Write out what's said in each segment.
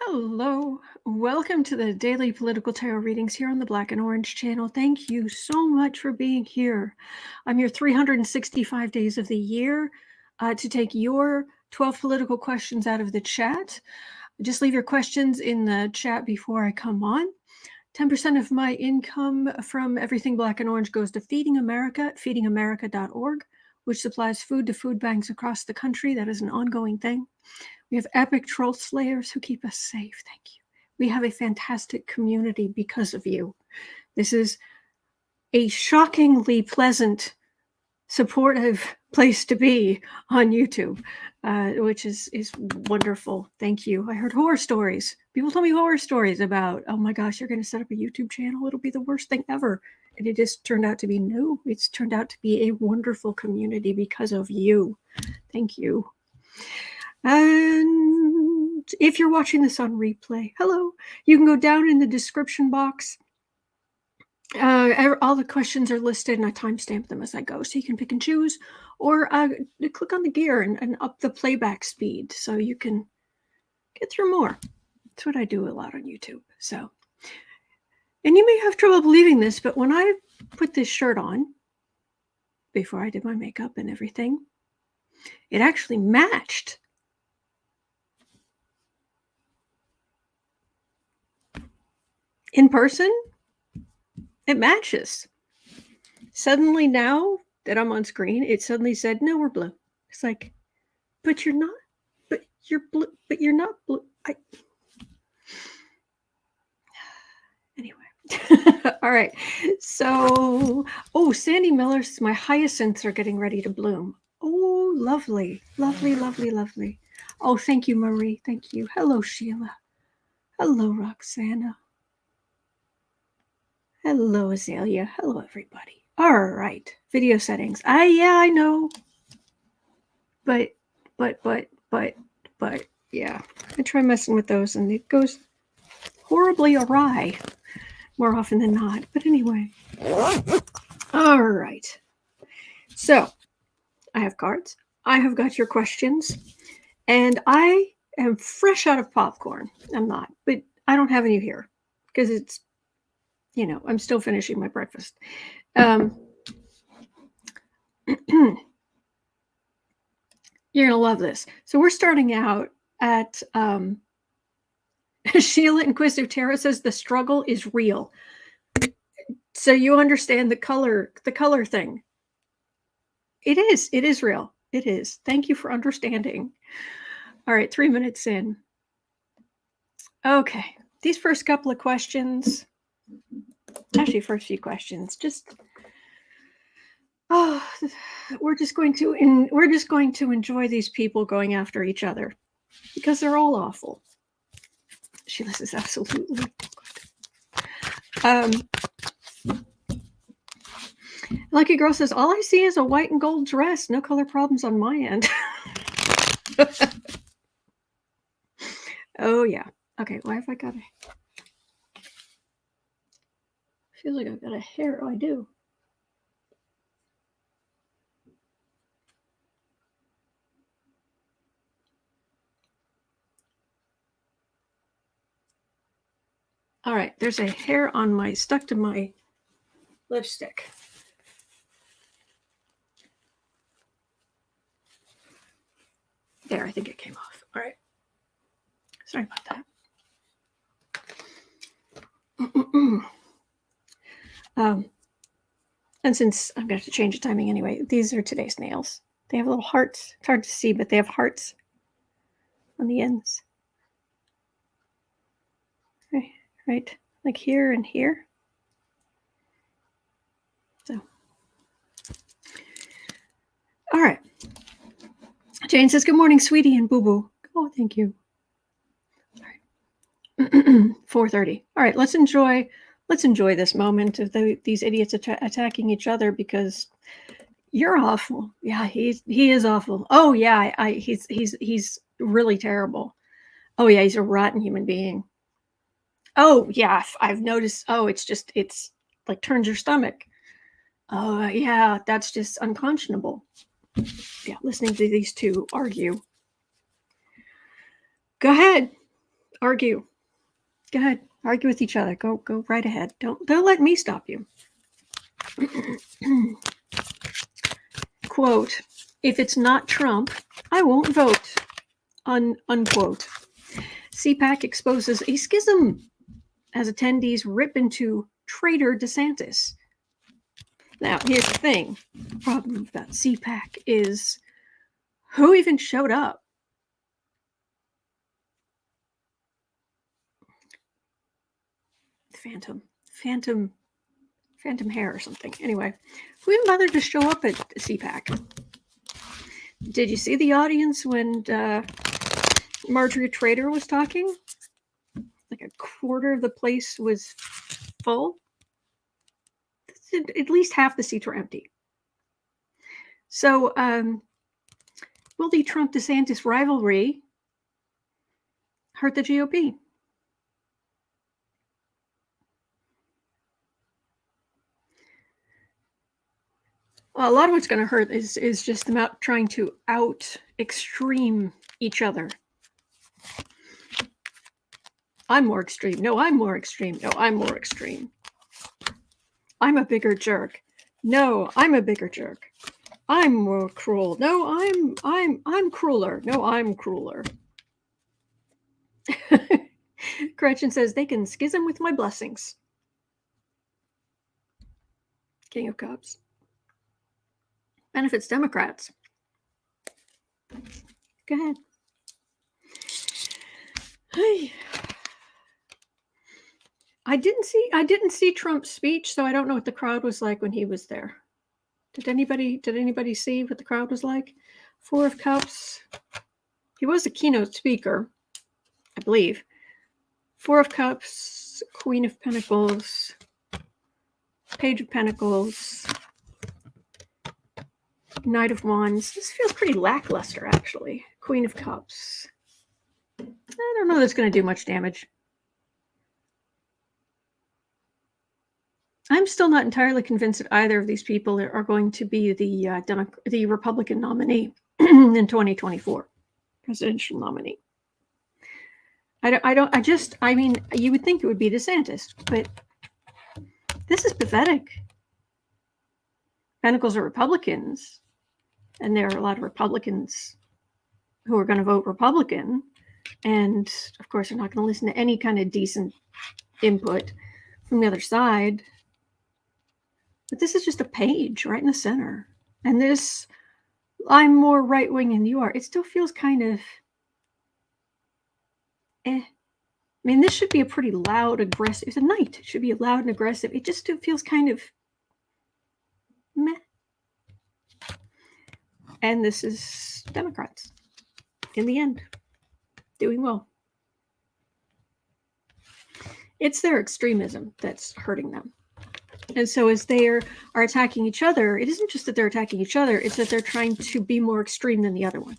Hello, welcome to the daily political tarot readings here on the Black and Orange channel. Thank you so much for being here. I'm here 365 days of the year to take your 12 political questions out of the chat. Just leave your questions in the chat before I come on. 10% of my income from everything Black and Orange goes to Feeding America at feedingamerica.org, which supplies food to food banks across the country. That is an ongoing thing. We have epic troll slayers who keep us safe. Thank you. We have a fantastic community because of you. This is a shockingly pleasant, supportive place to be on YouTube, which is wonderful. Thank you. I heard horror stories. People tell me horror stories about, oh my gosh, you're going to set up a YouTube channel. It'll be the worst thing ever. And it just turned out to be no. It's turned out to be a wonderful community because of you. Thank you. And if you're watching this on replay, hello, you can go down in the description box. All the questions are listed and I timestamp them as I go, so you can pick and choose, or click on the gear and up the playback speed so you can get through more. That's what I do a lot on YouTube. So, and you may have trouble believing this, but when I put this shirt on, before I did my makeup and everything, it actually matched. In person, it matches. Suddenly now that I'm on screen, it suddenly said, no, we're blue. It's like, but you're not, but you're blue, but you're not blue. Anyway. All right. So, Sandy Miller says my hyacinths are getting ready to bloom. Oh, lovely, lovely, lovely, lovely. Oh, thank you, Marie. Thank you. Hello, Sheila. Hello, Roxana. Hello, Azalea. Hello, everybody. All right. Video settings. Yeah, I know. But, yeah. I try messing with those and it goes horribly awry more often than not. But anyway. All right. So, I have cards. I have got your questions. And I am fresh out of popcorn. I'm not. But I don't have any here because it's, I'm still finishing my breakfast. You're going to love this. So we're starting out at Sheila Inquisitive Tarot says the struggle is real. So you understand the color thing. It is real. It is. Thank you for understanding. All right, 3 minutes in. Okay, these first couple of questions, actually first few questions, we're just going to enjoy these people going after each other because they're all awful. Sheila says absolutely. Lucky Girl says all I see is a white and gold dress. No color problems on my end. Oh yeah. Okay. Why have I got a? Feels like I've got a hair. Oh, I do. All right, there's a hair on stuck to my lipstick. There, I think it came off. All right. Sorry about that. And since I'm going to have to change the timing anyway, these are today's nails. They have little hearts. It's hard to see, but they have hearts on the ends. Right, like here and here. So, all right. Jane says, good morning, sweetie and boo-boo. Oh, thank you. All right. 4:30. All right, let's enjoy this moment of these idiots attacking each other because you're awful. Yeah, he is awful. Oh yeah, he's really terrible. Oh yeah, he's a rotten human being. Oh yeah, I've noticed. Oh, it's like turns your stomach. Oh yeah, that's just unconscionable. Yeah, listening to these two argue. Go ahead. Argue. Go ahead. Argue with each other. Go right ahead. Don't let me stop you. Quote, if it's not Trump, I won't vote. Unquote. CPAC exposes a schism as attendees rip into traitor DeSantis. Now, here's the thing. The problem about CPAC is who even showed up? Phantom hair or something. Anyway, who even bothered to show up at CPAC? Did you see the audience when Marjorie Traitor was talking? Like a quarter of the place was full. At least half the seats were empty. So, will the Trump-DeSantis rivalry hurt the GOP? Well, a lot of what's going to hurt is just them trying to out-extreme each other. I'm more extreme. No, I'm more extreme. No, I'm more extreme. I'm a bigger jerk. No, I'm a bigger jerk. I'm more cruel. No, I'm crueler. No, I'm crueler. Gretchen says they can schism with my blessings. King of Cups. Benefits Democrats. Go ahead. Hey. I didn't see Trump's speech, so I don't know what the crowd was like when he was there. Did anybody see what the crowd was like? Four of Cups. He was a keynote speaker, I believe. Four of Cups, Queen of Pentacles, Page of Pentacles, Knight of Wands. This feels pretty lackluster, actually. Queen of Cups. I don't know that's going to do much damage. I'm still not entirely convinced that either of these people are going to be the Republican nominee in 2024, presidential nominee. I mean, you would think it would be DeSantis, but this is pathetic. Pentacles are Republicans, and there are a lot of Republicans who are going to vote Republican, and of course, they're not going to listen to any kind of decent input from the other side. But this is just a page right in the center. And this, I'm more right-wing than you are. It still feels kind of, I mean, this should be a pretty loud, aggressive, it's a knight. It should be loud and aggressive. It just still feels kind of meh. And this is Democrats, in the end, doing well. It's their extremism that's hurting them. And so as they are attacking each other, it isn't just that they're attacking each other, it's that they're trying to be more extreme than the other one.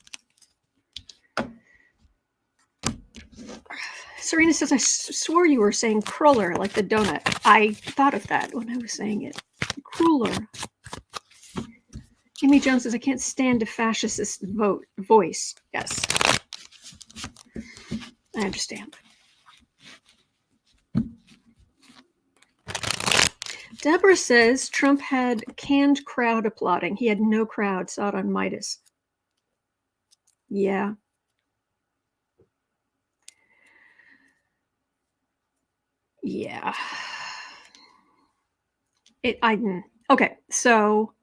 Serena says, I swore you were saying cruller, like the donut. I thought of that when I was saying it. Crueler. Amy Jones says, I can't stand a fascist voice. Yes. I understand. Deborah says Trump had canned crowd applauding. He had no crowd. Saw it on Midas. Yeah. Yeah. Okay, so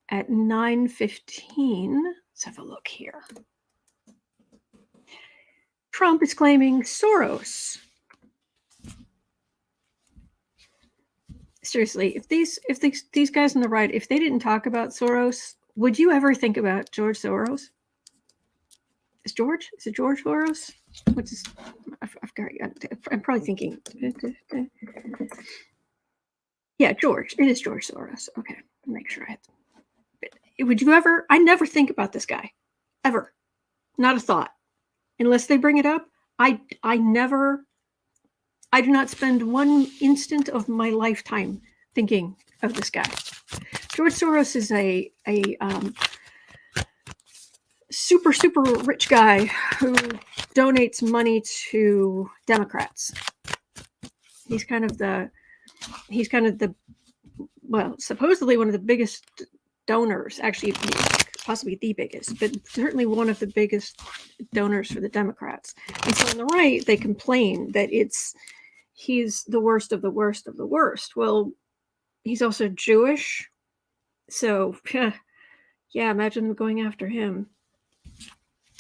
at 9:15, let's have a look here. Trump is claiming Soros. Seriously, if these guys on the right, if they didn't talk about Soros, would you ever think about George Soros? Is it George Soros? What's his? I'm probably thinking. Yeah, George. It is George Soros. Okay, make sure I have. Would you ever? I never think about this guy, ever. Not a thought, unless they bring it up. I do not spend one instant of my lifetime thinking of this guy. George Soros is a super rich guy who donates money to Democrats. He's kind of the well, supposedly one of the biggest donors, actually possibly the biggest, but certainly one of the biggest donors for the Democrats. And so on the right, they complain that he's the worst of the worst of the worst. Well, he's also Jewish, so yeah, imagine them going after him.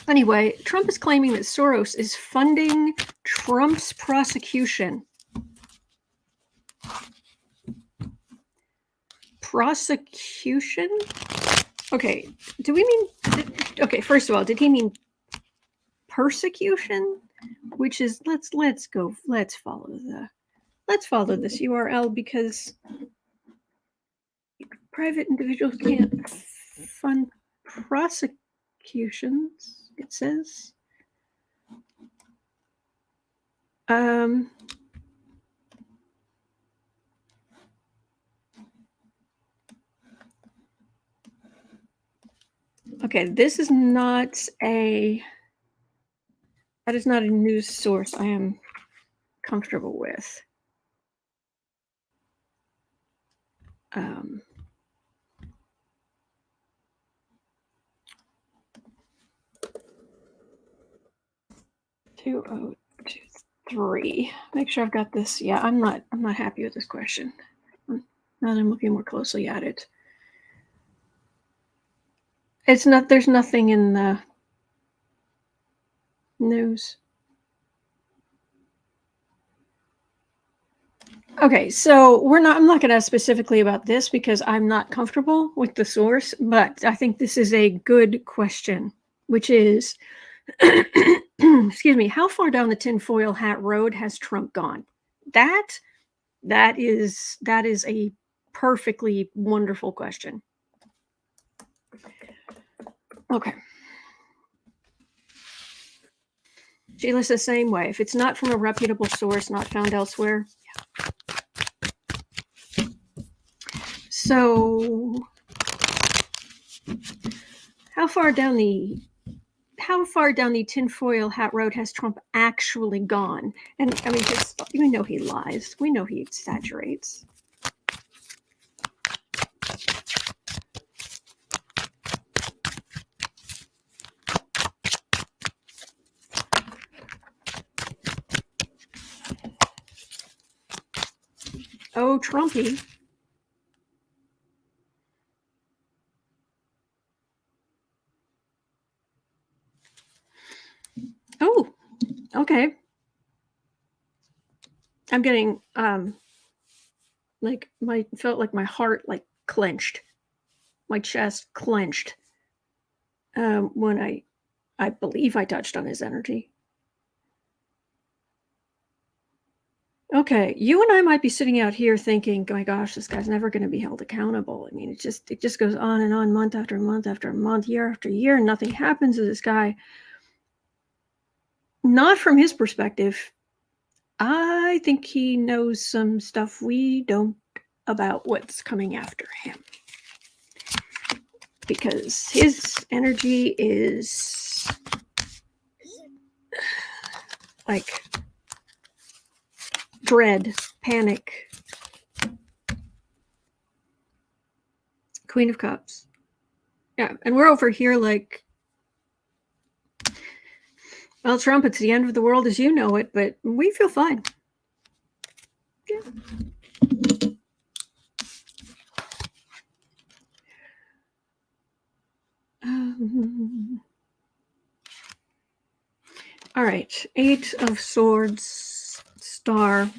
Anyway, Trump is claiming that Soros is funding Trump's prosecution. Prosecution? Okay, do we mean... Okay, first of all, did he mean persecution? Which is... Let's follow this URL, because private individuals can't fund prosecutions, it says. Okay, that is not a news source I am comfortable with. 2023. Make sure I've got this. Yeah, I'm not happy with this question. Now that I'm looking more closely at it. There's nothing in the news. Okay, so I'm not going to ask specifically about this because I'm not comfortable with the source, but I think this is a good question, which is, excuse me, how far down the tinfoil hat road has Trump gone? That is a perfectly wonderful question. Okay. Sheila's the same way. If it's not from a reputable source, not found elsewhere. Yeah. So, how far down the tinfoil hat road has Trump actually gone? And I mean, we know he lies. We know he exaggerates. Oh, Trumpy. Oh, okay. I'm getting felt like my heart clenched, my chest clenched when I believe I touched on his energy. Okay, you and I might be sitting out here thinking, oh my gosh, this guy's never going to be held accountable. I mean, it just goes on and on, month after month after month, year after year, and nothing happens to this guy. Not from his perspective. I think he knows some stuff we don't about what's coming after him. Because his energy is like dread, panic. Queen of Cups. Yeah, and we're over here like, well, Trump, it's the end of the world as you know it, but we feel fine. Yeah. All right, 8 of Swords, Star,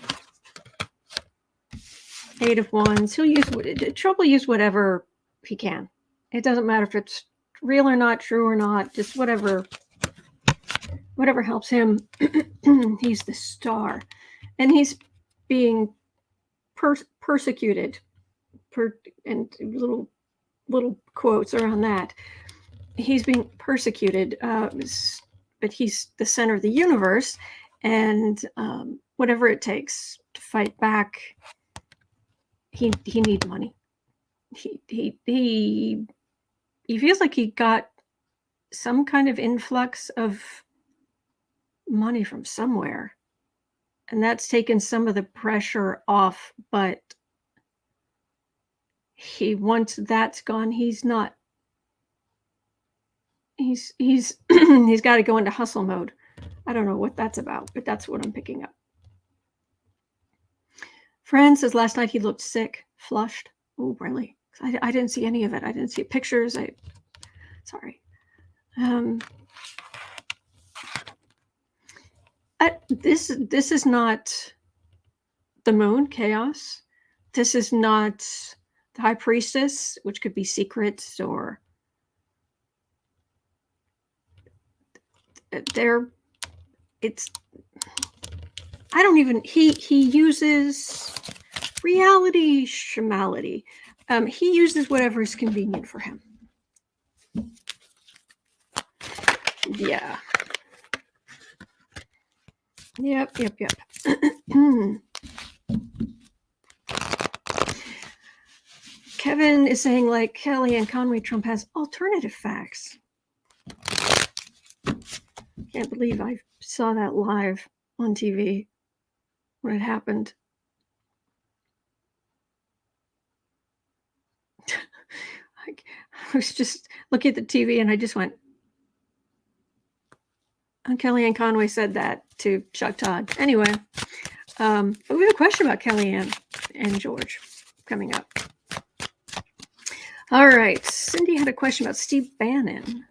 8 of Wands. Trump will use whatever he can. It doesn't matter if it's real or not, true or not, just whatever helps him. He's the Star, and he's being persecuted. And little quotes around that. He's being persecuted, but he's the center of the universe, and whatever it takes to fight back, he needs money. He feels like he got some kind of influx of money from somewhere. And that's taken some of the pressure off, but once that's gone, he's got to go into hustle mode. I don't know what that's about, but that's what I'm picking up. Fran says last night he looked sick, flushed. Oh, really? I didn't see any of it. I didn't see pictures. Sorry. This is not the moon chaos. This is not the high priestess, which could be secrets or he uses reality shamality. He uses whatever is convenient for him. Yeah. Yep. Kevin is saying, like Kellyanne Conway, Trump has alternative facts. Can't believe I saw that live on TV when it happened. I was just looking at the TV and I just went, and Kellyanne Conway said that to Chuck Todd. Anyway, but we have a question about Kellyanne and George coming up. All right, Cindy had a question about Steve Bannon.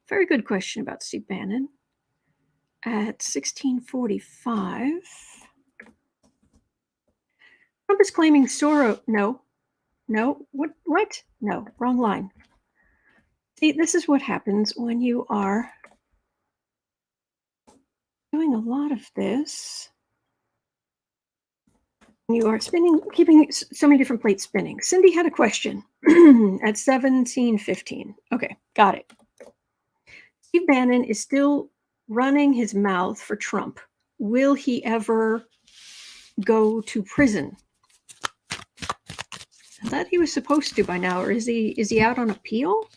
Very good question about Steve Bannon. At 16:45, Trump is claiming Soros. No, what? No, wrong line. See, this is what happens when you are doing a lot of this. You are keeping so many different plates spinning. Cindy had a question at 17:15. Okay, got it. Steve Bannon is still running his mouth for Trump. Will he ever go to prison? I thought he was supposed to by now, or is he out on appeal?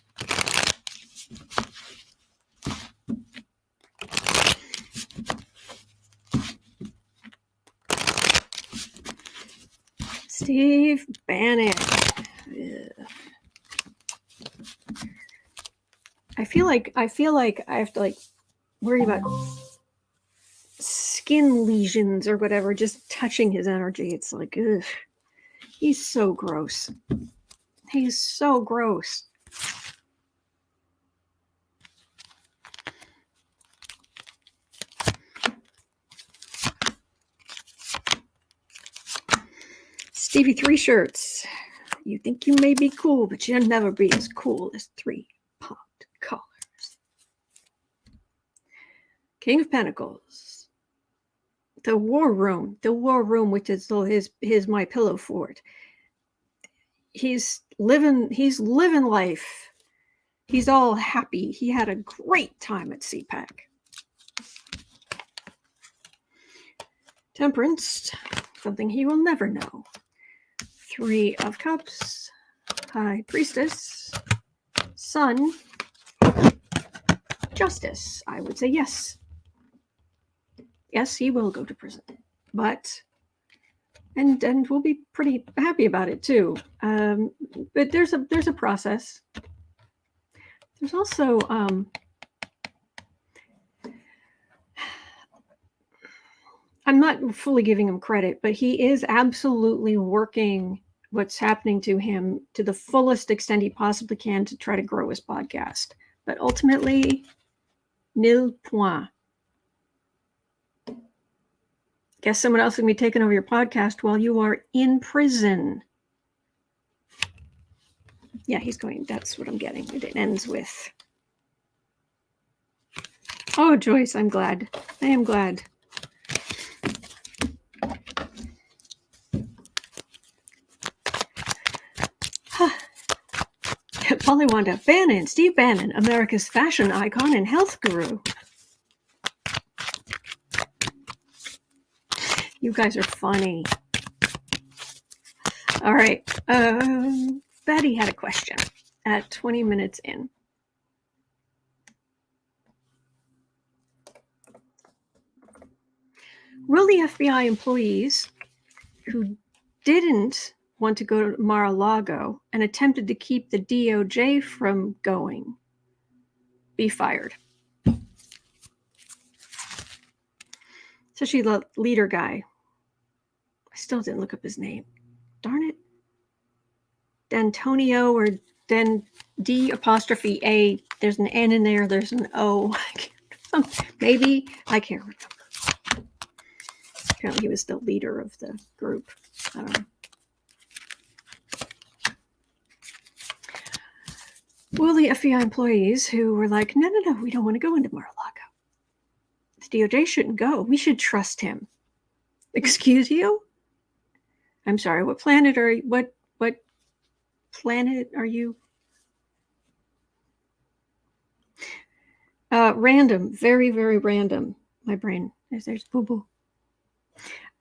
Steve Bannon. Ugh. I feel like I have to worry about skin lesions or whatever, just touching his energy. It's like, ugh. He's so gross. He's so gross. Stevie Three Shirts. You think you may be cool, but you'll never be as cool as three popped collars. King of Pentacles. The War Room, which is his My Pillow fort. He's living life. He's all happy. He had a great time at CPAC. Temperance, something he will never know. Three of Cups, High Priestess, Sun, Justice. I would say yes. Yes, he will go to prison, but and we'll be pretty happy about it too. But there's a process. There's also I'm not fully giving him credit, but he is absolutely working what's happening to him to the fullest extent he possibly can to try to grow his podcast. But ultimately, nil point. Guess someone else can be taking over your podcast while you are in prison. Yeah, he's going. That's what I'm getting. It ends with. Oh, Joyce, I'm glad. I am glad. Polywanda, Bannon, Steve Bannon, America's fashion icon and health guru. You guys are funny. All right. Betty had a question at 20 minutes in. Will the FBI employees who didn't want to go to Mar-a-Lago and attempted to keep the DOJ from going be fired? Especially the leader guy. I still didn't look up his name. Darn it. D'Antonio or D apostrophe A. There's an N in there. There's an O. Maybe. I can't remember. Apparently he was the leader of the group. I don't know. Well, the FBI employees who were like, no, we don't want to go into Mar-a-Lago. The DOJ shouldn't go. We should trust him. Excuse you? I'm sorry, what planet are you? What planet are you? Random, very, very random. My brain, there's boo-boo.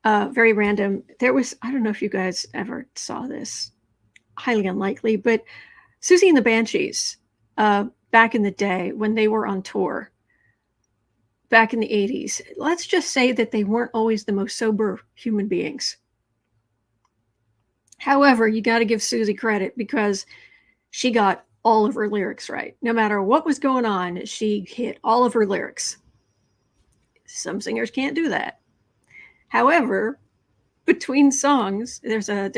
Very random. There was, I don't know if you guys ever saw this. Highly unlikely, but Susie and the Banshees, back in the day when they were on tour, back in the 80s, let's just say that they weren't always the most sober human beings. However, you got to give Susie credit because she got all of her lyrics right. No matter what was going on, she hit all of her lyrics. Some singers can't do that. However, between songs, there's a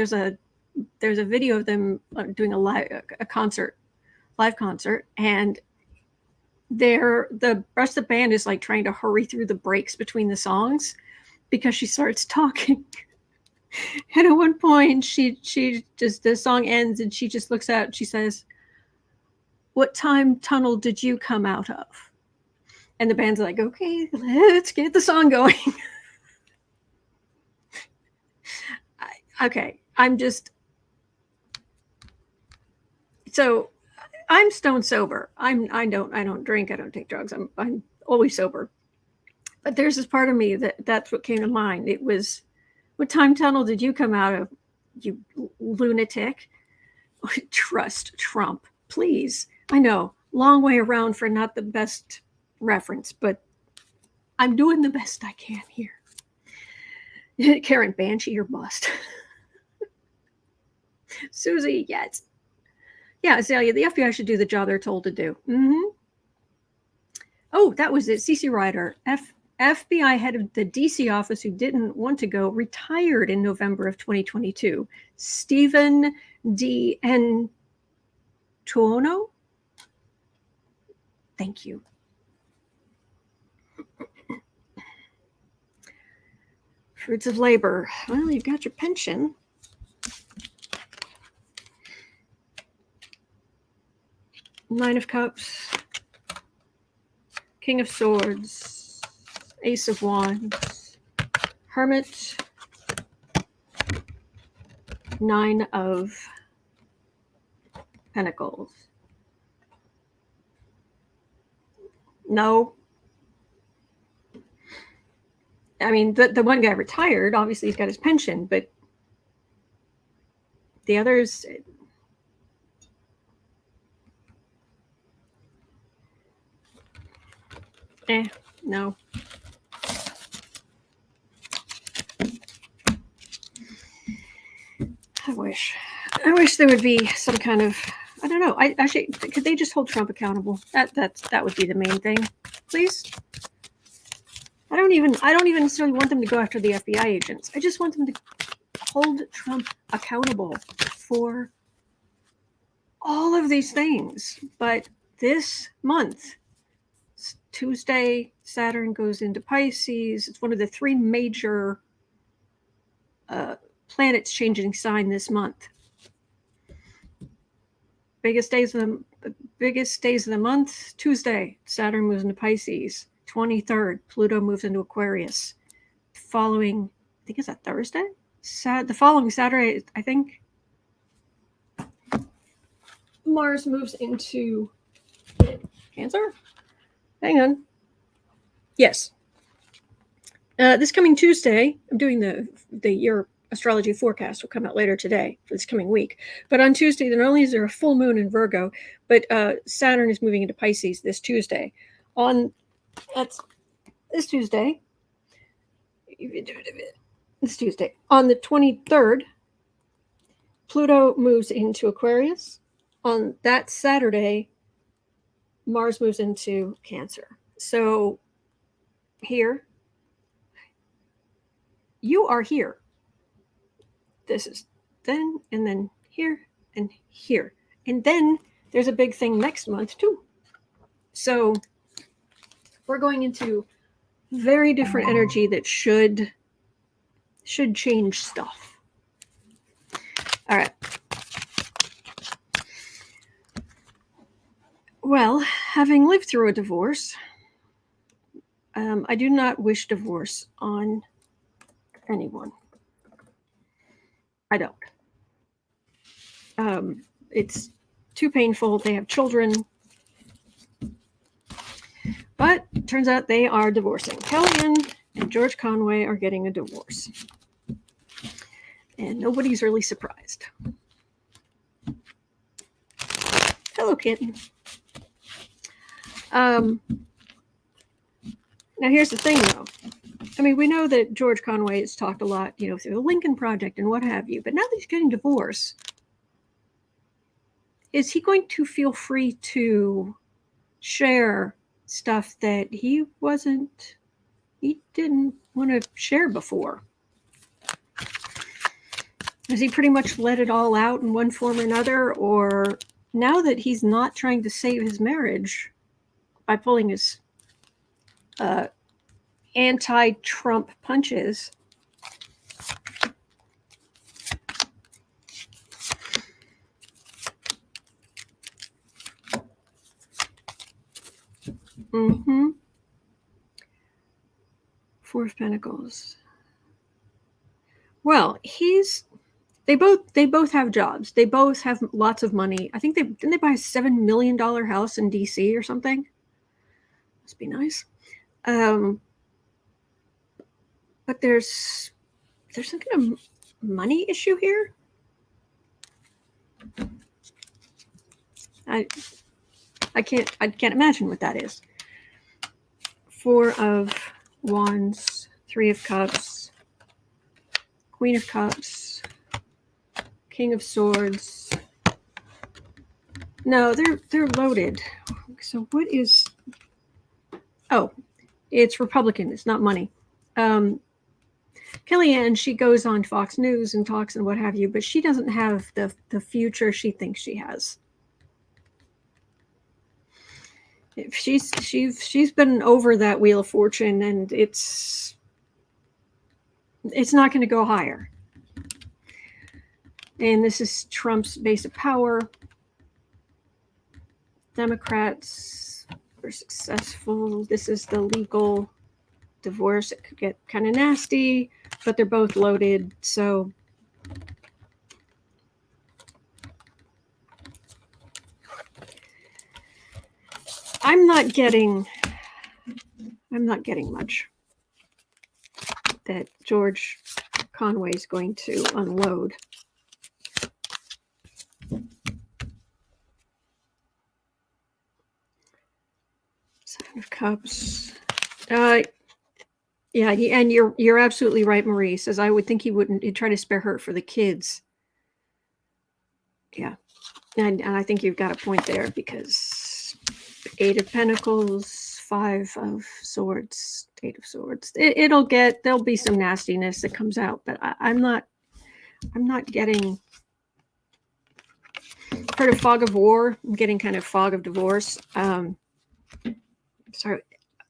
video of them doing a live concert, and the rest of the band is like trying to hurry through the breaks between the songs because she starts talking. And at one point, she just, the song ends and she just looks out and she says, "What time tunnel did you come out of?" And the band's like, "Okay, let's get the song going." Okay, so I'm stone sober. I don't drink. I don't take drugs. I'm always sober. But there's this part of me that's what came to mind. It was, "What time tunnel did you come out of, you lunatic?" Trust Trump, please. I know, long way around for not the best reference, but I'm doing the best I can here. Karen, Banshee or bust. Susie, yes. Yeah, Azalea, the FBI should do the job they're told to do. Mm-hmm. Oh, that was it. CC Ryder, FBI head of the DC office who didn't want to go, retired in November of 2022. Stephen D. Tuono? Thank you. Fruits of labor. Well, you've got your pension. Nine of Cups. King of Swords. Ace of Wands. Hermit. Nine of Pentacles. No. I mean, the one guy retired. Obviously, he's got his pension, but the others, no. I wish there would be some kind of, I don't know. Actually, could they just hold Trump accountable? That would be the main thing, please. I don't even necessarily want them to go after the FBI agents. I just want them to hold Trump accountable for all of these things. But this month, Tuesday, Saturn goes into Pisces. It's one of the three major planets changing sign this month. Biggest days of the month, Tuesday, Saturn moves into Pisces. 23rd, Pluto moves into Aquarius. Following, I think it's a Thursday? The following Saturday, I think, Mars moves into Cancer? Hang on. Yes. This coming Tuesday, I'm doing the year astrology forecast will come out later today for this coming week. But on Tuesday, not only is there a full moon in Virgo, but Saturn is moving into Pisces this Tuesday. That's this Tuesday. It's Tuesday. On the 23rd, Pluto moves into Aquarius. On that Saturday, Mars moves into Cancer. So here, you are here. This is then, and then here, and here. And then there's a big thing next month too. So we're going into very different energy that should change stuff. All right. Well, having lived through a divorce, I do not wish divorce on anyone. I don't. It's too painful. They have children. But it turns out they are divorcing. Kellyanne and George Conway are getting a divorce. And nobody's really surprised. Hello, kitten. Now, here's the thing, though. I mean, we know that George Conway has talked a lot, through the Lincoln Project and what have you. But now that he's getting divorced, is he going to feel free to share stuff that he didn't want to share before? Has he pretty much let it all out in one form or another? Or now that he's not trying to save his marriage by pulling his anti-Trump punches, Four of Pentacles. Well, they both have jobs. They both have lots of money. I think didn't they buy a $7 million house in DC or something? Must be nice. But there's some kind of money issue here. I can't imagine what that is. Four of Wands, Three of Cups, Queen of Cups, King of Swords. No, they're loaded. So what is? Oh, it's Republican. It's not money. Kellyanne, she goes on Fox News and talks and what have you, but she doesn't have the future she thinks she has. She's been over that Wheel of Fortune, and it's not going to go higher. And this is Trump's base of power. Democrats were successful. This is the legal divorce. It could get kind of nasty, but they're both loaded. So I'm not getting much that George Conway is going to unload. Seven of Cups. Yeah, and you're absolutely right, Marie says. I would think he'd try to spare her for the kids. Yeah, and I think you've got a point there, because Eight of Pentacles, Five of Swords, Eight of Swords. There'll be some nastiness that comes out, but I'm not getting. Heard of fog of war. I'm getting kind of fog of divorce. Sorry,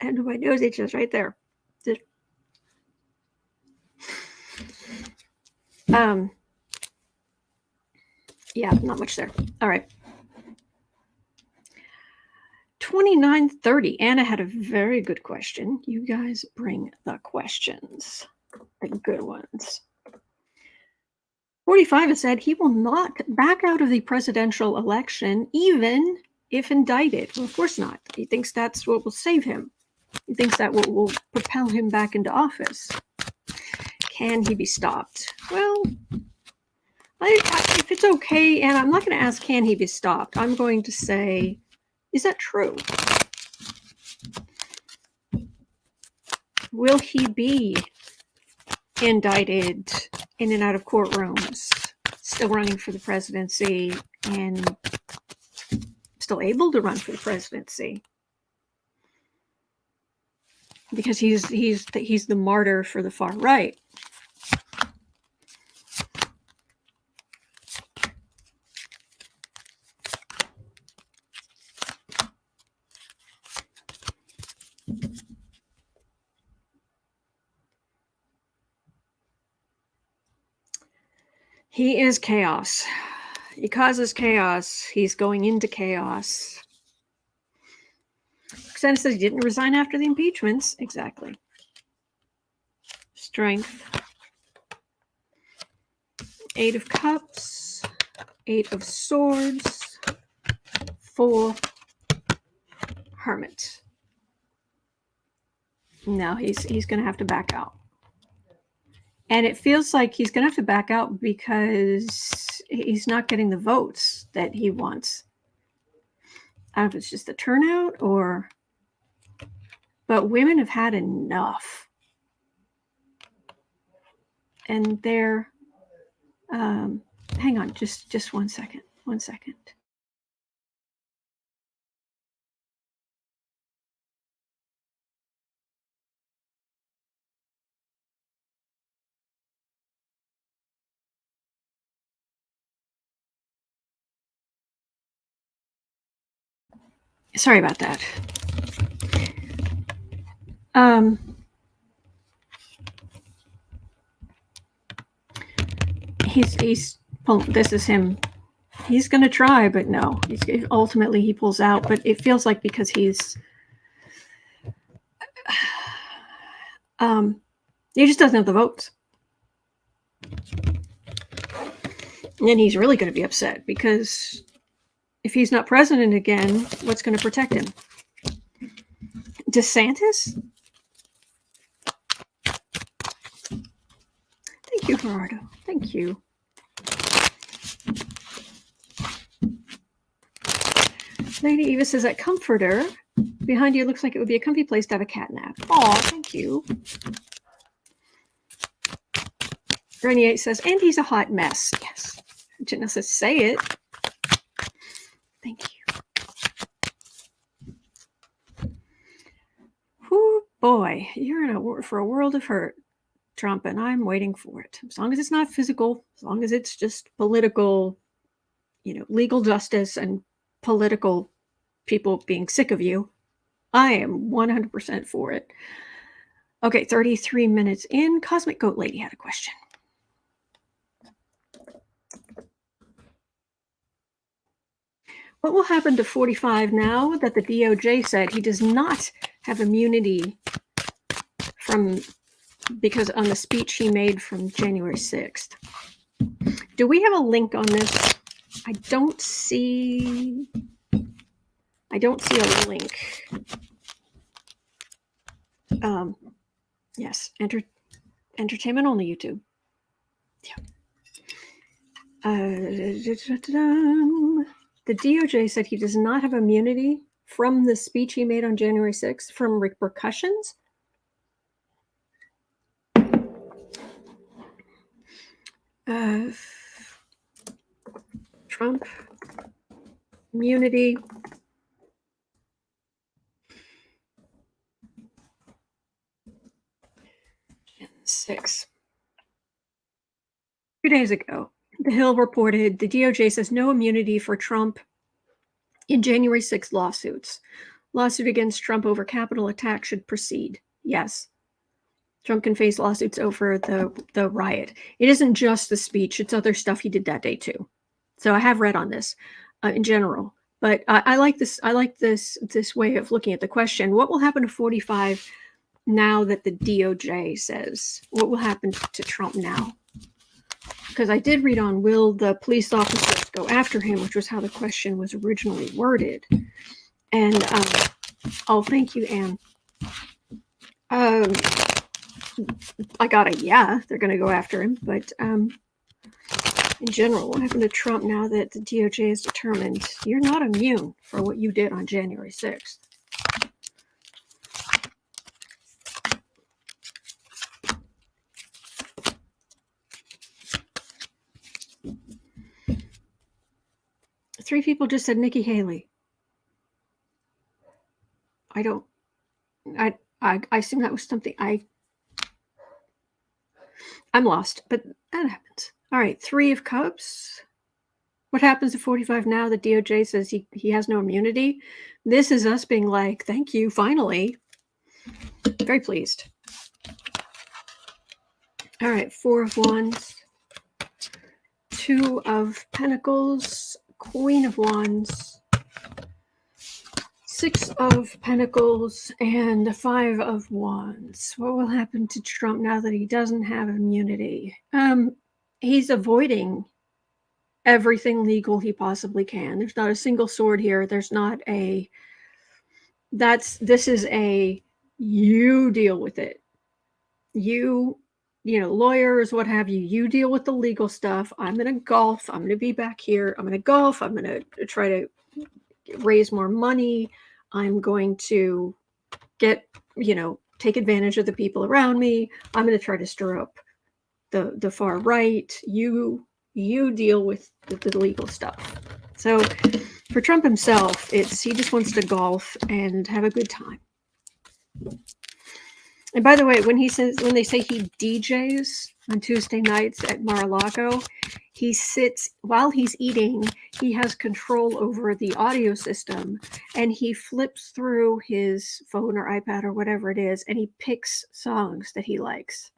I know my nose itches right there. Yeah, not much there. All right. 2930. Anna had a very good question. You guys bring the questions, the good ones. 45 has said he will not back out of the presidential election, even if indicted. Well, of course not. He thinks that's what will save him. He thinks that will propel him back into office. Can he be stopped? Well, if it's okay, and I'm not going to ask can he be stopped. I'm going to say, is that true? Will he be indicted, in and out of courtrooms, still running for the presidency, and still able to run for the presidency because he's the martyr for the far right. He is chaos. He causes chaos. He's going into chaos. DeSantis says he didn't resign after the impeachments. Exactly. Strength. 8 of Cups. 8 of Swords. 4. Hermit. No, he's going to have to back out. And it feels like he's going to have to back out because he's not getting the votes that he wants. I don't know if it's just the turnout or... But women have had enough. And they're... hang on, just 1 second. 1 second. Sorry about that. He's this is him. He's going to try, but no. Ultimately, he pulls out. But it feels like because he's... he just doesn't have the votes. And then he's really going to be upset because if he's not president again, what's going to protect him? DeSantis? Thank you, Gerardo. Thank you. Lady Eva says that comforter behind you looks like it would be a comfy place to have a cat nap. Aw, thank you. Grenier says, and he's a hot mess. Yes. Jenna says, say it. Thank you. Whoo, boy, you're in for a world of hurt, Trump, and I'm waiting for it. As long as it's not physical, as long as it's just political, legal justice and political people being sick of you, I am 100% for it. Okay, 33 minutes in. Cosmic Goat Lady had a question. What will happen to 45 now that the DOJ said he does not have immunity because on the speech he made from January 6th? Do we have a link on this? I don't see a link. Yes, entertainment only YouTube. Yeah. The DOJ said he does not have immunity from the speech he made on January 6th from repercussions. Trump immunity. Six. 2 days ago, The Hill reported the DOJ says no immunity for Trump in January 6 lawsuits. Lawsuit against Trump over Capitol attack should proceed. Yes. Trump can face lawsuits over the riot. It isn't just the speech, it's other stuff he did that day too. So I have read on this in general. But I like this way of looking at the question. What will happen to 45 now that the DOJ says? What will happen to Trump now? Because I did read on, will the police officers go after him, which was how the question was originally worded. And, oh, thank you, Anne. I got a yeah, they're going to go after him. But in general, what happened to Trump now that the DOJ is determined you're not immune for what you did on January 6th? 3 people just said Nikki Haley. I assume that was something I'm lost, but that happens. All right, 3 of Cups. What happens at 45 now? The DOJ says he has no immunity. This is us being like, thank you, finally. Very pleased. All right, 4 of Wands, 2 of Pentacles, Queen of Wands, 6 of Pentacles, and 5 of Wands. What will happen to Trump now that he doesn't have immunity? He's avoiding everything legal he possibly can. There's not a single sword here. There's not a, this is a, you deal with it. You know, lawyers, what have you, you deal with the legal stuff. I'm going to golf. I'm going to be back here. I'm going to golf. I'm going to try to raise more money. I'm going to get, you know, take advantage of the people around me. I'm going to try to stir up the far right. You deal with the legal stuff. So for Trump himself, he just wants to golf and have a good time. And by the way, when they say he DJs on Tuesday nights at Mar-a-Lago, he sits while he's eating, he has control over the audio system, and he flips through his phone or iPad or whatever it is, and he picks songs that he likes.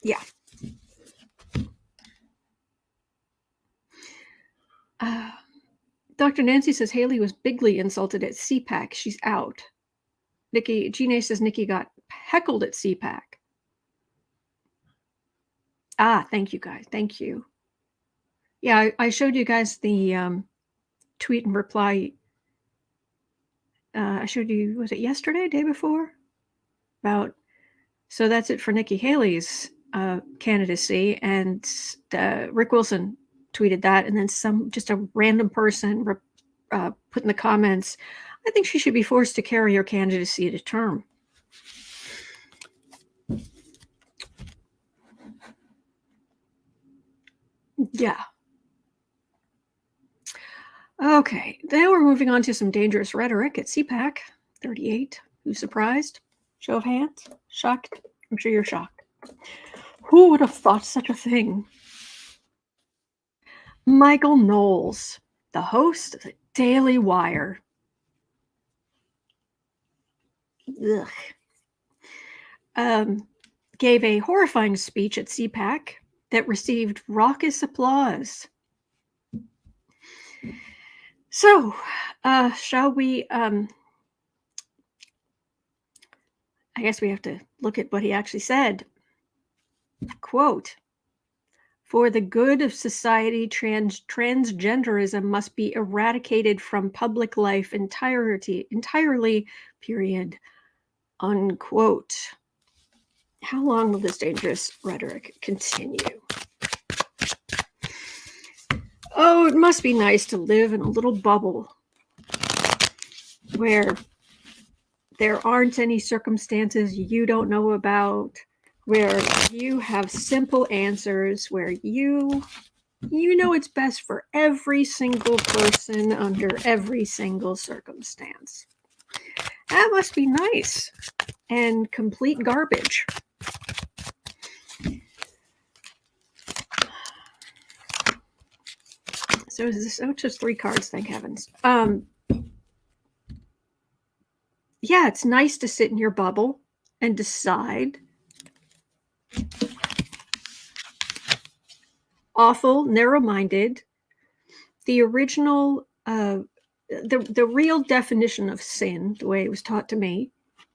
Yeah. Dr. Nancy says Haley was bigly insulted at CPAC. She's out. Gina says Nikki got heckled at CPAC. Thank you guys. Thank you. Yeah, I showed you guys the tweet and reply. I showed you, was it yesterday, day before? So that's it for Nikki Haley's candidacy. And Rick Wilson tweeted that, and then just a random person put in the comments, I think she should be forced to carry her candidacy to term. Yeah. Okay, now we're moving on to some dangerous rhetoric at CPAC 38. Who's surprised? Show of hands? Shocked? I'm sure you're shocked. Who would have thought such a thing? Michael Knowles, the host of the Daily Wire. Gave a horrifying speech at CPAC that received raucous applause. So, shall we, I guess we have to look at what he actually said. Quote, "For the good of society, transgenderism must be eradicated from public life entirely, period." Unquote. How long will this dangerous rhetoric continue? Oh, it must be nice to live in a little bubble where there aren't any circumstances you don't know about, where you have simple answers, where you know it's best for every single person under every single circumstance. That must be nice and complete garbage. So is this, just 3 cards, thank heavens. Yeah, it's nice to sit in your bubble and decide. Awful, narrow-minded. The original, the real definition of sin, the way it was taught to me,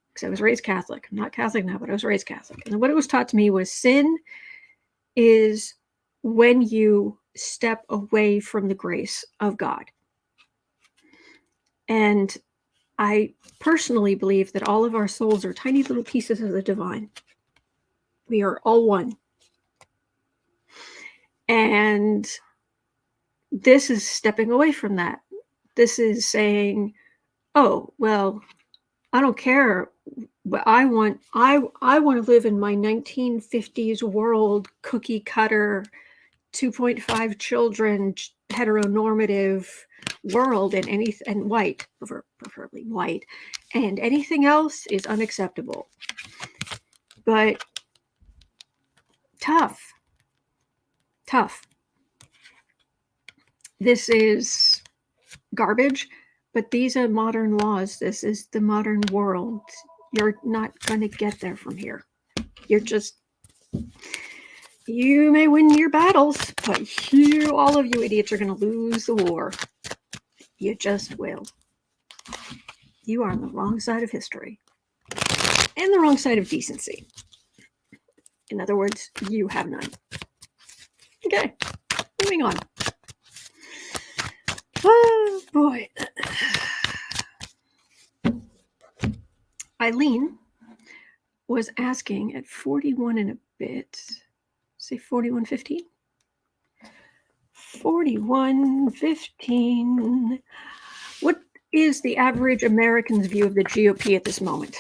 because I was raised Catholic. I'm not Catholic now, but I was raised Catholic. And what it was taught to me was sin is when you step away from the grace of God. And I personally believe that all of our souls are tiny little pieces of the divine. We are all one. And this is stepping away from that. This is saying, oh, well, I don't care But I want to live in my 1950s world, cookie cutter, 2.5 children, heteronormative world, and white, preferably white, and anything else is unacceptable. But tough. This is garbage, but these are modern laws. This is the modern world. You're not going to get there from here. You may win your battles, but all of you idiots are going to lose the war. You just will. You are on the wrong side of history and the wrong side of decency. In other words, you have none. Okay, moving on. Oh, boy. Eileen was asking at 41 and a bit, say 41.15? 41.15. What is the average American's view of the GOP at this moment?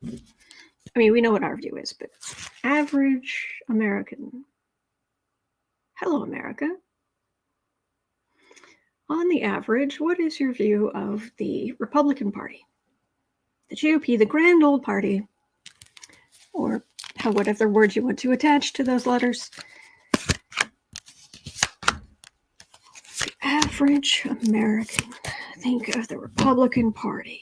I mean, we know what our view is, but average American. Hello, America. On the average, what is your view of the Republican Party? The GOP, the grand old party, or whatever words you want to attach to those letters. The average American. Think of the Republican Party.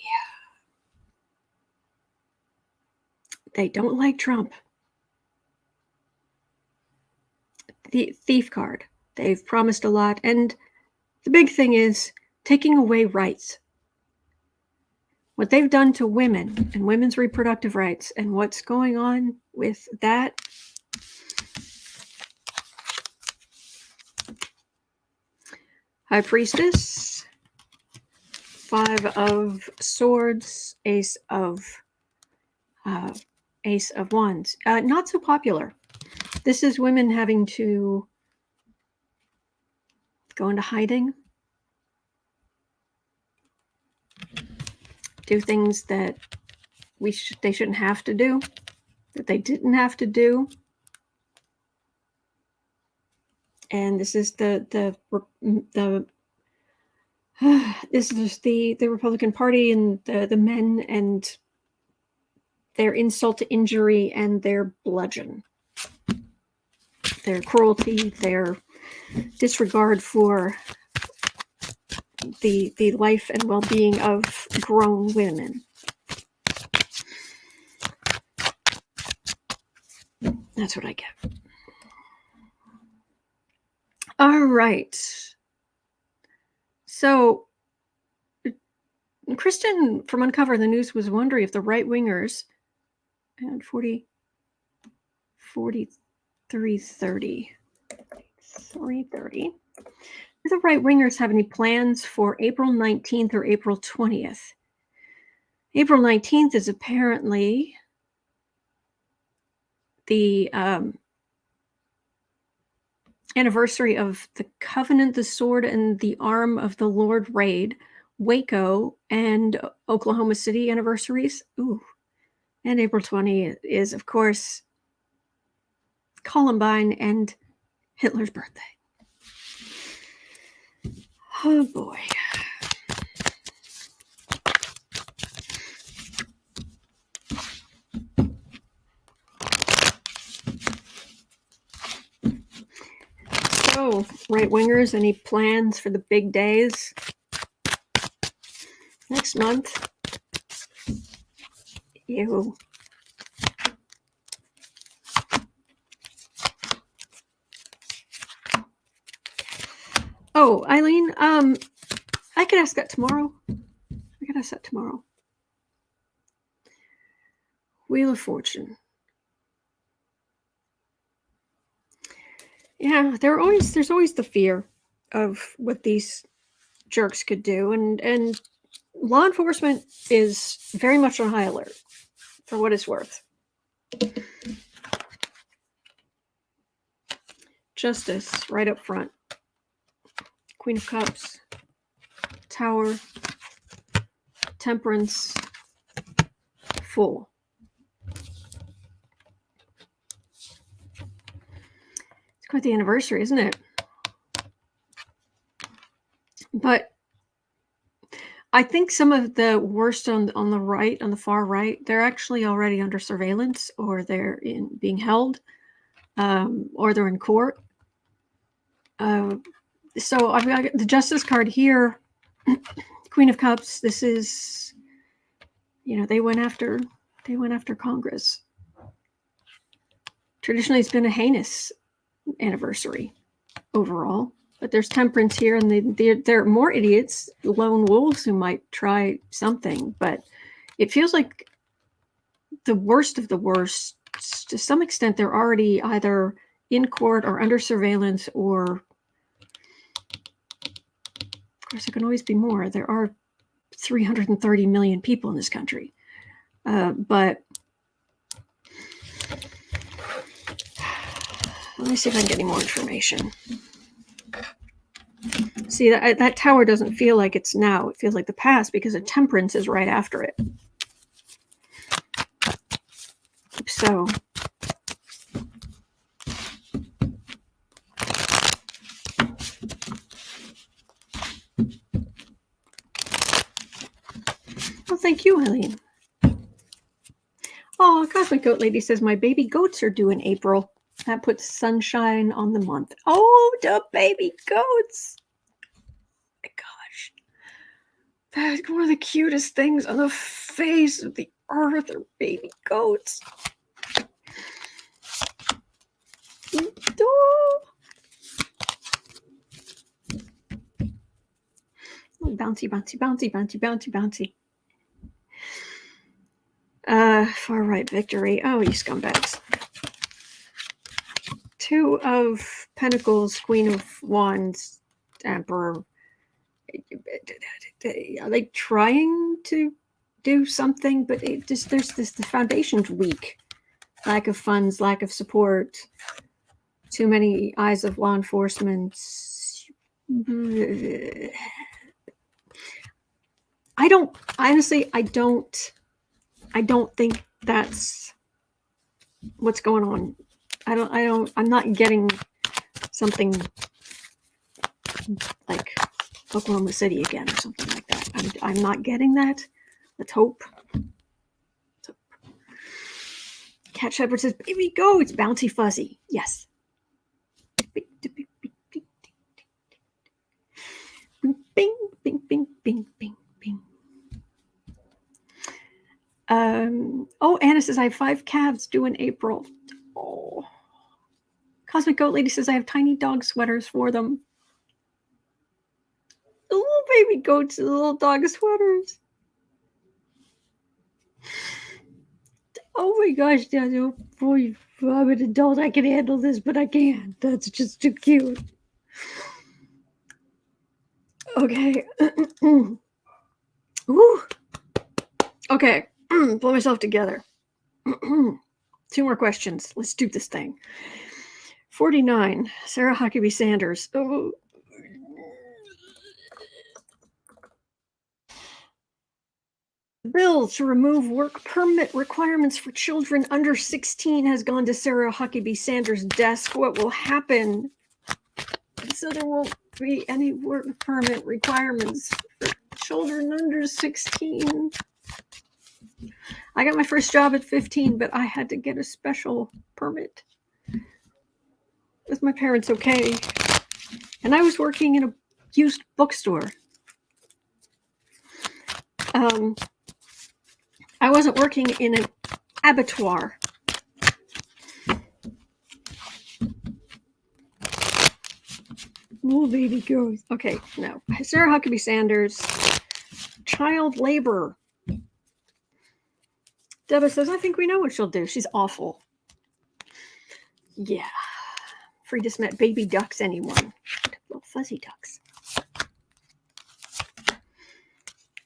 They don't like Trump. The thief card. They've promised a lot, and the big thing is taking away rights. What they've done to women and women's reproductive rights and what's going on with that. High Priestess, 5 of Swords, Ace of Wands. Not so popular. This is women having to go into hiding, do things that they shouldn't have to do, that they didn't have to do. And this is this is the Republican Party and the men and their insult to injury and their bludgeon, their cruelty, their disregard for the life and well-being of grown women. That's what I get. All right. So Kristen from Uncover the News was wondering if the right-wingers and 4330. Do the right-wingers have any plans for April 19th or April 20th? April 19th is apparently the anniversary of the Covenant, the Sword, and the Arm of the Lord raid, Waco and Oklahoma City anniversaries. Ooh. And April 20th is, of course, Columbine and Hitler's birthday. Oh, boy. So, right-wingers, any plans for the big days next month? Ew. Oh, Eileen, I could ask that tomorrow. Wheel of Fortune. Yeah, there's always the fear of what these jerks could do, and law enforcement is very much on high alert, for what it's worth. Justice, right up front. Queen of Cups, Tower, Temperance, full. It's quite the anniversary, isn't it? But I think some of the worst on the right, on the far right, they're actually already under surveillance, or they're being held, or they're in court. So I've got the Justice card here. Queen of Cups. This is, they went after Congress. Traditionally, it's been a heinous anniversary overall. But there's temperance here, and there are more idiots, lone wolves, who might try something. But it feels like the worst of the worst, to some extent, they're already either in court or under surveillance, or, of course, there can always be more. There are 330 million people in this country. But let me see if I can get any more information. See, that tower doesn't feel like it's now. It feels like the past, because the temperance is right after it. So, well, thank you, Eileen. Oh, Cosmic Goat Lady says, my baby goats are due in April. That puts sunshine on the month. Oh, the baby goats. My gosh. That's one of the cutest things on the face of the earth are baby goats. Oh, bouncy, bouncy, bouncy, bouncy, bouncy, bouncy. Far right victory. Oh, you scumbags. Two of Pentacles, Queen of Wands, Emperor. Are they trying to do something? But it just, the foundation's weak. Lack of funds, lack of support, too many eyes of law enforcement. I don't think that's what's going on. I'm not getting something like Oklahoma City again or something like that. I'm not getting that. Let's hope. Cat Shepherd says, baby go, it's bouncy fuzzy. Yes. Bing, bing, bing, bing, bing, bing. Oh, Anna says, I have 5 calves due in April. Oh. Cosmic Goat Lady says, I have tiny dog sweaters for them. The little baby goats, the little dog sweaters. Oh my gosh, Daniel. Boy, I'm an adult. I can handle this, but I can't. That's just too cute. Okay. Woo. Okay. Pull myself together. 2 more questions. Let's do this thing. 49. Sarah Huckabee Sanders. Oh. The bill to remove work permit requirements for children under 16 has gone to Sarah Huckabee Sanders' desk. What will happen? So there won't be any work permit requirements for children under 16. I got my first job at 15, but I had to get a special permit with my parents, okay? And I was working in a used bookstore. I wasn't working in an abattoir. Oh, baby goes. Okay, no. Sarah Huckabee Sanders, child labor. Deba says, I think we know what she'll do. She's awful. Yeah. Free to submit baby ducks, anyone. Little fuzzy ducks.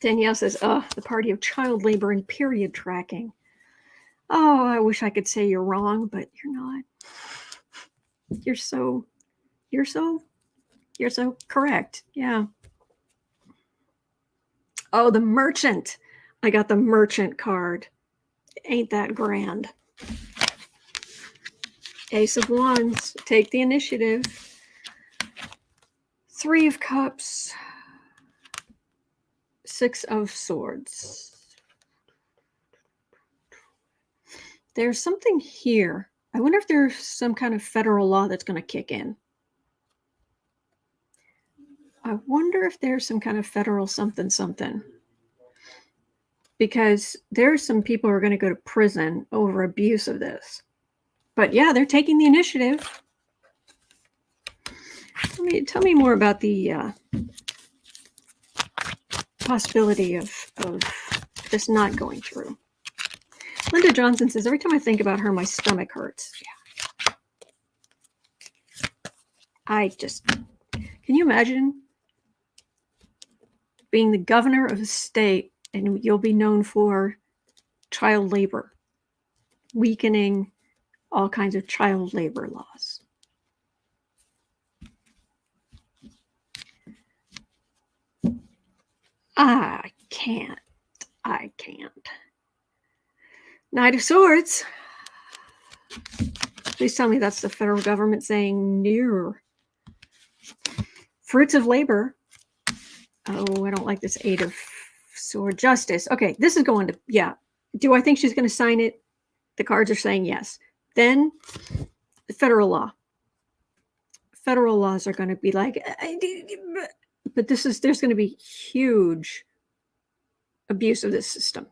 Danielle says, the party of child labor and period tracking. Oh, I wish I could say you're wrong, but you're not. You're so correct. Yeah. Oh, the merchant. I got the merchant card. Ain't that grand? Ace of Wands, take the initiative. Three of Cups, Six of Swords. There's something here. I wonder if there's some kind of federal law that's going to kick in. I wonder if there's some kind of federal something. Because there's some people who are going to go to prison over abuse of this. But yeah, they're taking the initiative. Tell me more about the possibility of this not going through. Linda Johnson says, every time I think about her, my stomach hurts. Yeah. Can you imagine being the governor of a state and you'll be known for child labor, weakening all kinds of child labor laws? I can't. Knight of Swords. Please tell me that's the federal government saying no. Fruits of labor. Oh, I don't like this Eight of Swords. Justice. Okay, this is going to, yeah. Do I think she's going to sign it? The cards are saying yes. Then the federal law. Federal laws are going to be like, but there's going to be huge abuse of this system.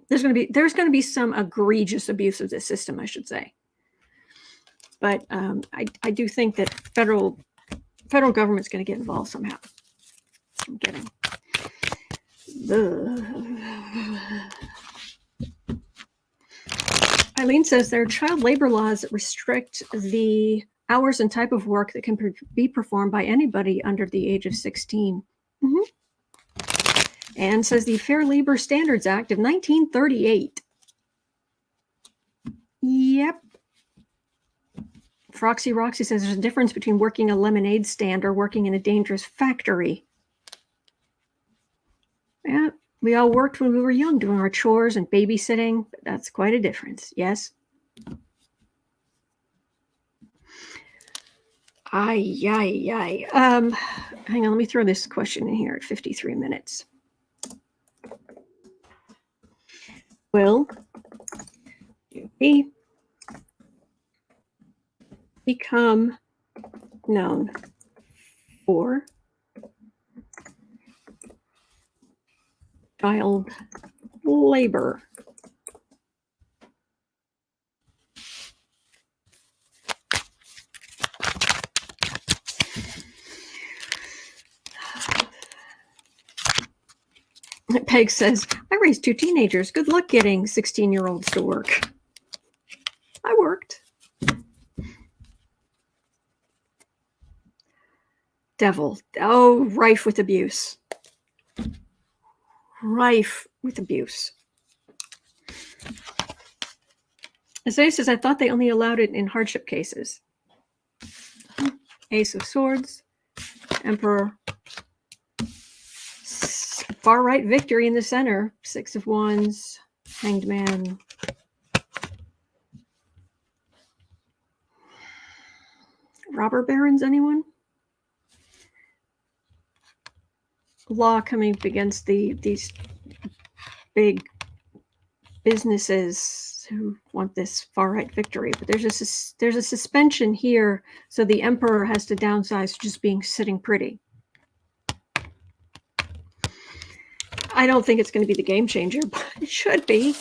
There's going to be some egregious abuse of this system, I should say. But I do think that federal government's going to get involved somehow. I'm kidding. Eileen says there are child labor laws that restrict the hours and type of work that can be performed by anybody under the age of 16. And says the Fair Labor Standards Act of 1938. Yep. Roxy says there's a difference between working a lemonade stand or working in a dangerous factory. Yeah, we all worked when we were young doing our chores and babysitting, but that's quite a difference. Yes. Hang on, let me throw this question in here at 53 minutes. Will you become known for child labor? Peg says, I raised 2 teenagers. Good luck getting 16-year-olds to work. I worked. Devil. Oh, rife with abuse. Rife with abuse. Isaiah says, I thought they only allowed it in hardship cases. Ace of Swords. Emperor. Far right victory in the center. Six of Wands. Hanged Man. Robber barons, anyone? Law coming up against these big businesses who want this far right victory, but there's a suspension here, so the emperor has to downsize to just being sitting pretty. I don't think it's going to be the game changer, but it should be.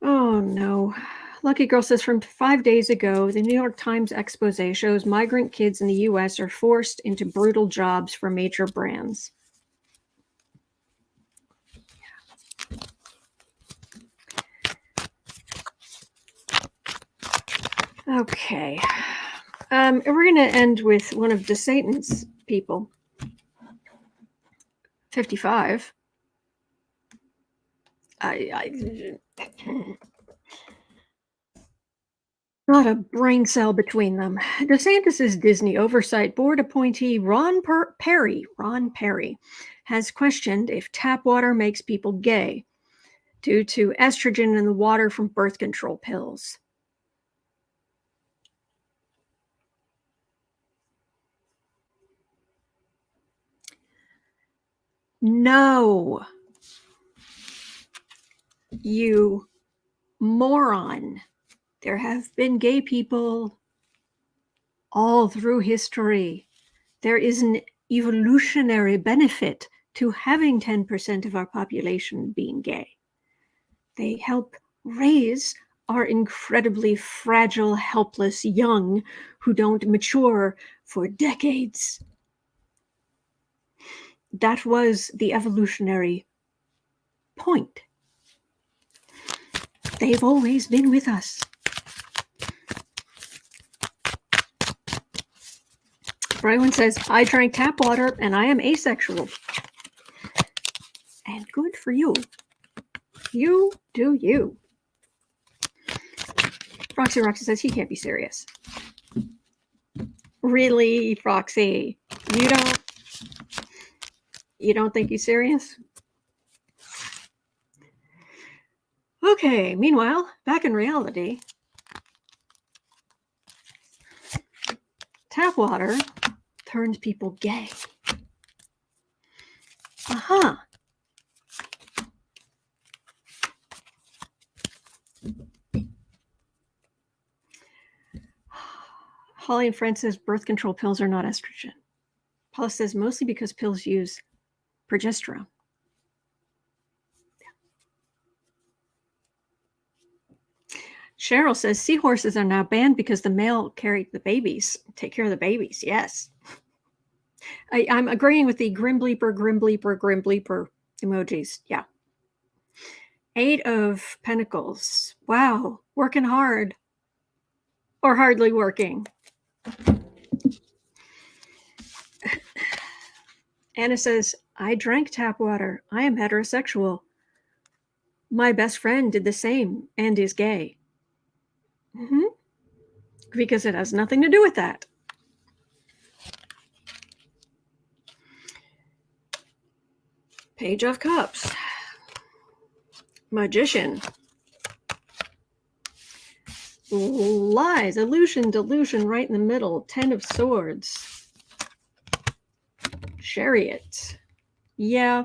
Oh no. Lucky Girl says, from 5 days ago, the New York Times expose shows migrant kids in the U.S. are forced into brutal jobs for major brands. Okay. We're going to end with one of DeSantis people. 55. Not a brain cell between them. DeSantis Disney Oversight Board appointee Ron Peri has questioned if tap water makes people gay due to estrogen in the water from birth control pills. No, you moron. There have been gay people all through history. There is an evolutionary benefit to having 10% of our population being gay. They help raise our incredibly fragile, helpless young who don't mature for decades. That was the evolutionary point. They've always been with us. Brian says, I drank tap water and I am asexual. And good for you. You do you. Roxy says, he can't be serious. Really, Roxy? You don't think he's serious? Okay, meanwhile, back in reality, tap water turns people gay. Uh-huh. Holly and Fred says birth control pills are not estrogen. Paula says mostly because pills use progesterone. Cheryl says seahorses are now banned because the male carried the babies. Take care of the babies. Yes. I'm agreeing with the grim bleeper emojis. Yeah. 8 of Pentacles. Wow. Working hard. Or hardly working. Anna says, I drank tap water. I am heterosexual. My best friend did the same and is gay. Mm-hmm. Because it has nothing to do with that. Page of Cups. Magician. Lies, illusion, delusion, right in the middle. 10 of Swords. Chariot. Yeah.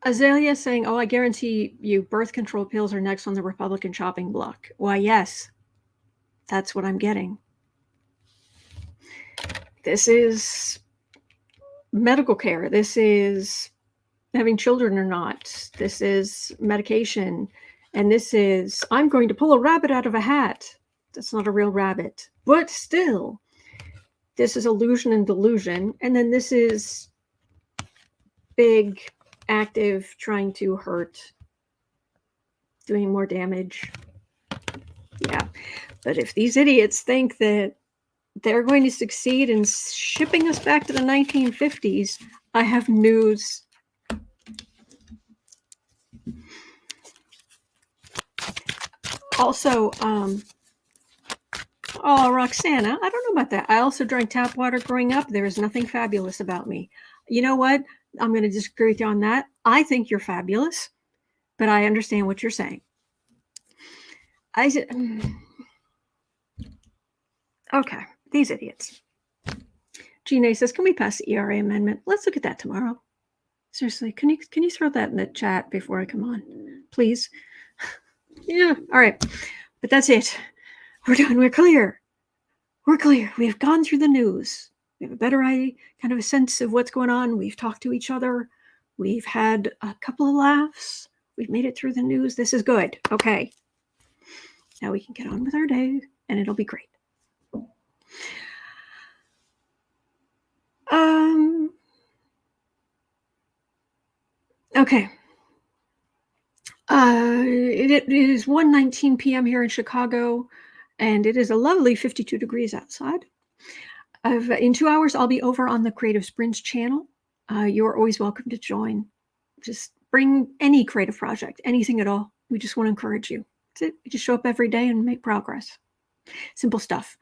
Azalea saying, oh, I guarantee you birth control pills are next on the Republican chopping block. Why, yes. That's what I'm getting. This is medical care. This is having children or not. This is medication. And this is, I'm going to pull a rabbit out of a hat. That's not a real rabbit. But still, this is illusion and delusion. And then this is big, active, trying to hurt, doing more damage. Yeah. But if these idiots think that they're going to succeed in shipping us back to the 1950s, I have news. Also, oh, Roxana, I don't know about that. I also drank tap water growing up. There is nothing fabulous about me. You know what? I'm going to disagree with you on that. I think you're fabulous, but I understand what you're saying. I said, okay, these idiots. Gina says, can we pass the ERA amendment? Let's look at that tomorrow. Seriously, can you throw that in the chat before I come on, please? Yeah, all right. But that's it. We're done. We're clear. We're clear. We've gone through the news. We have a better idea, kind of a sense of what's going on. We've talked to each other. We've had a couple of laughs. We've made it through the news. This is good. Okay. Now we can get on with our day, and it'll be great. Okay. It is 1:19 p.m. here in Chicago, and it is a lovely 52 degrees outside. In 2 hours, I'll be over on the Creative Sprints channel. you're always welcome to join. Just bring any creative project, anything at all. We just want to encourage you. That's it. You just show up every day and make progress. Simple stuff.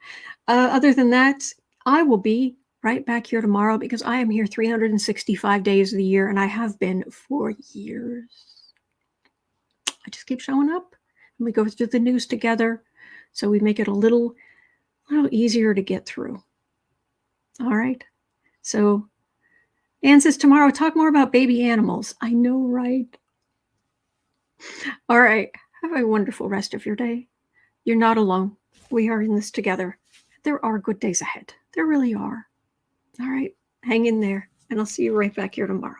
Other than that, I will be right back here tomorrow because I am here 365 days of the year, and I have been for years. I just keep showing up, and we go through the news together, so we make it a little easier to get through. All right. So Anne says tomorrow, talk more about baby animals. I know, right? All right. Have a wonderful rest of your day. You're not alone. We are in this together. There are good days ahead. There really are. All right. Hang in there, and I'll see you right back here tomorrow.